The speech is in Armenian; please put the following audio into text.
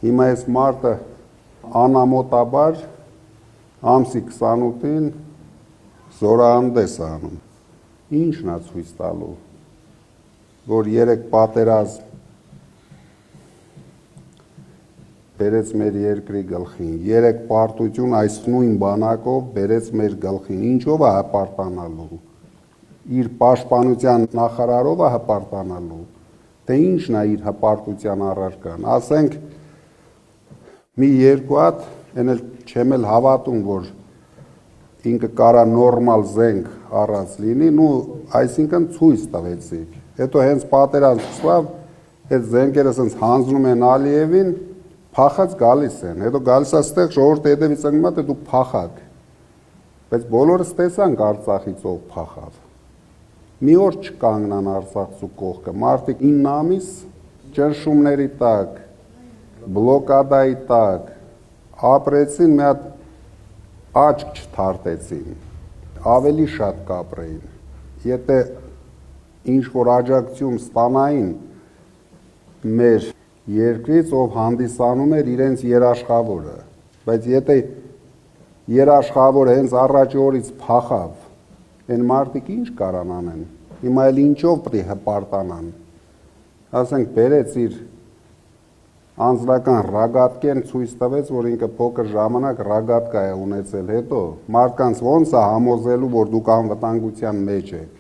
Հիմա այս մարտը անամոտաբար ամսի 28-ին զորահանդես է անում։ Ինչն է ցույց տալու, որ 3 պատերազմ բերեց մեր երկրի գլխին, 3 պարտություն այս նույն բանակով բերեց մեր գլխին, ինչով է հպարտանալու, իր պաշտպանության նախարարով է հպարտանալու, թե ինչն է իր հպարտության առարկան, ասենք մի երկու հատ, են էլ չեմ էլ հավատում, որ ինքը կարա նորմալ զենք առած լինի, ու այսինքն ցույց տվեցիք, հետո հենց պատերազմ սկսավ, այդ զենքերը սենց հանձնում են Ալիևին, փախած գալիս են, հետո գալիս է ստեղ ժողովուրդը հետևից ընկնում է, թե դուք փախաք, բայց բոլորս տեսանք Արցախից ով փախավ, մի օր չկանգնան Արցախցու կողքը, մարդիկ 9 ամիս ճնշումների տակ, բլոկադայի տակ, ապրեցին, մի հատ աչք չթարթեցին, ավելի շատ կապրեին, եթե ինչ-որ աջակցություն ստանային մեր երկրից, ով հանդիսանում էր իրենց երաշխավորը, բայց եթե երաշխավորը հենց առաջի օրից փախավ, այն մարդիկ ինչ կարան անեն, հիմա էլ ինչով պետք է հպարտանան, ասենք բերեց իր անձնական ռագատկեն ցույց տվեց, որ ինքը փոքր ժամանակ ռագատկա է ունեցել հետո, մարդկանց ոնց է համոզելու, որ դուք անվտանգության մեջ եք,